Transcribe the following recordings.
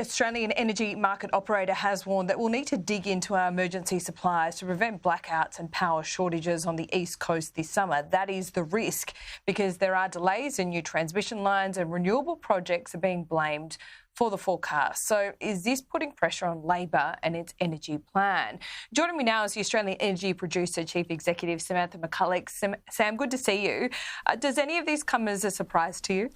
Australian energy market operator has warned that we'll need to dig into our emergency supplies to prevent blackouts and power shortages on the east coast this summer. That is the risk because there are delays in new transmission lines and renewable projects are being blamed for the forecast. So is this putting pressure on Labor and its energy plan? Joining me now is the Australian Energy Producer Chief Executive Samantha McCulloch. Sam, good to see you. Does any of this come as a surprise to you?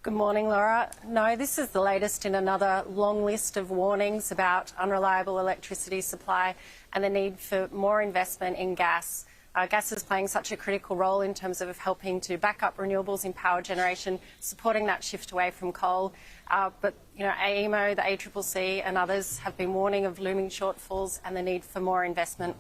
Good morning, Laura. No, this is the latest in another long list of warnings about unreliable electricity supply and the need for more investment in gas. Gas is playing such a critical role in terms of helping to back up renewables in power generation, supporting that shift away from coal. But AEMO, the ACCC and others have been warning of looming shortfalls and the need for more investment.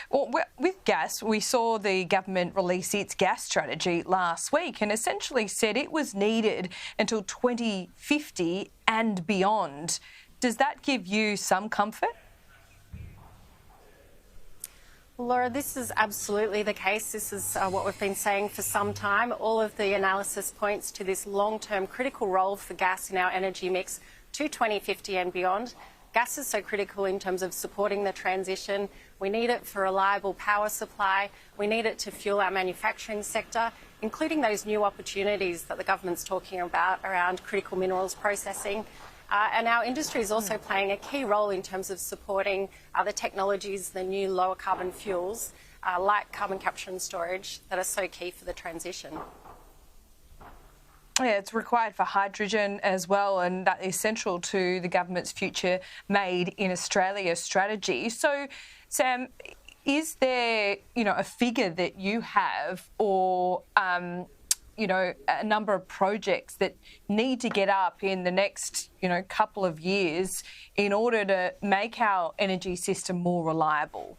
Well, with gas, we saw the government release its gas strategy last week and essentially said it was needed until 2050 and beyond. Does that give you some comfort? Well, Laura, this is absolutely the case. This is what we've been saying for some time. All of the analysis points to this long-term critical role for gas in our energy mix to 2050 and beyond. Gas is so critical in terms of supporting the transition. We need it for reliable power supply. We need it to fuel our manufacturing sector, including those new opportunities that the government's talking about around critical minerals processing. And our industry is also playing a key role in terms of supporting the technologies, the new lower carbon fuels, like carbon capture and storage, that are so key for the transition. Yeah, it's required for hydrogen as well, and that is central to the government's Future Made in Australia strategy. So, Sam, is there, a figure that you have or, a number of projects that need to get up in the next, couple of years in order to make our energy system more reliable?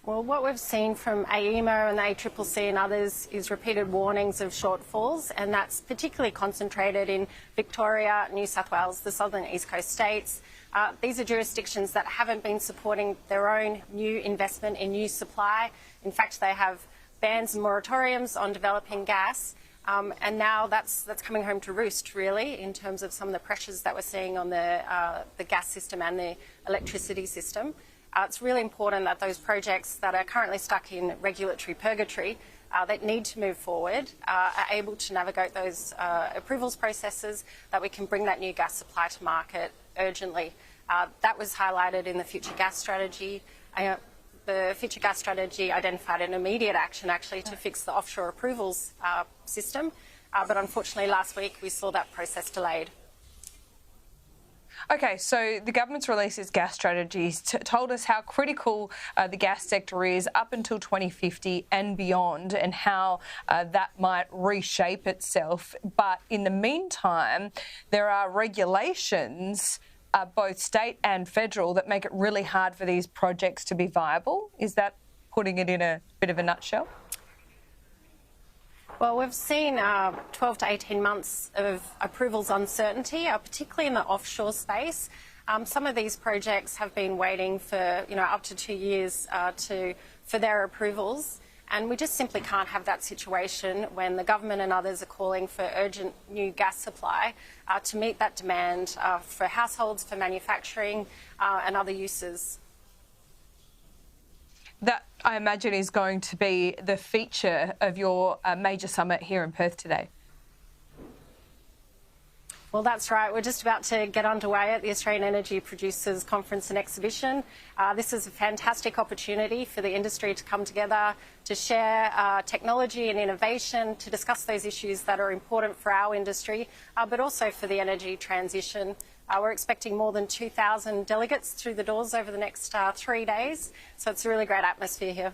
Well, what we've seen from AEMO and the ACCC and others is repeated warnings of shortfalls, and that's particularly concentrated in Victoria, New South Wales, the southern East Coast states. These are jurisdictions that haven't been supporting their own new investment in new supply. In fact, they have bans and moratoriums on developing gas, and now that's coming home to roost, really, in terms of some of the pressures that we're seeing on the gas system and the electricity system. It's really important that those projects that are currently stuck in regulatory purgatory that need to move forward are able to navigate those approvals processes, that we can bring that new gas supply to market urgently. That was highlighted in the Future Gas Strategy. The Future Gas Strategy identified an immediate action, actually, to fix the offshore approvals system. But unfortunately, last week we saw that process delayed. Okay, so the government's released its gas strategies told us how critical the gas sector is up until 2050 and beyond, and how that might reshape itself. But in the meantime, there are regulations, both state and federal, that make it really hard for these projects to be viable. Is that putting it in a bit of a nutshell? Well, we've seen 12 to 18 months of approvals uncertainty, particularly in the offshore space. Some of these projects have been waiting for up to 2 years for their approvals, and we just simply can't have that situation when the government and others are calling for urgent new gas supply to meet that demand for households, for manufacturing and other uses. That, I imagine, is going to be the feature of your major summit here in Perth today. Well, that's right. We're just about to get underway at the Australian Energy Producers Conference and Exhibition. This is a fantastic opportunity for the industry to come together, to share technology and innovation, to discuss those issues that are important for our industry, but also for the energy transition. We're expecting more than 2,000 delegates through the doors over the next 3 days, so it's a really great atmosphere here.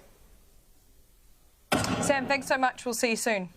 Sam, thanks so much. We'll see you soon.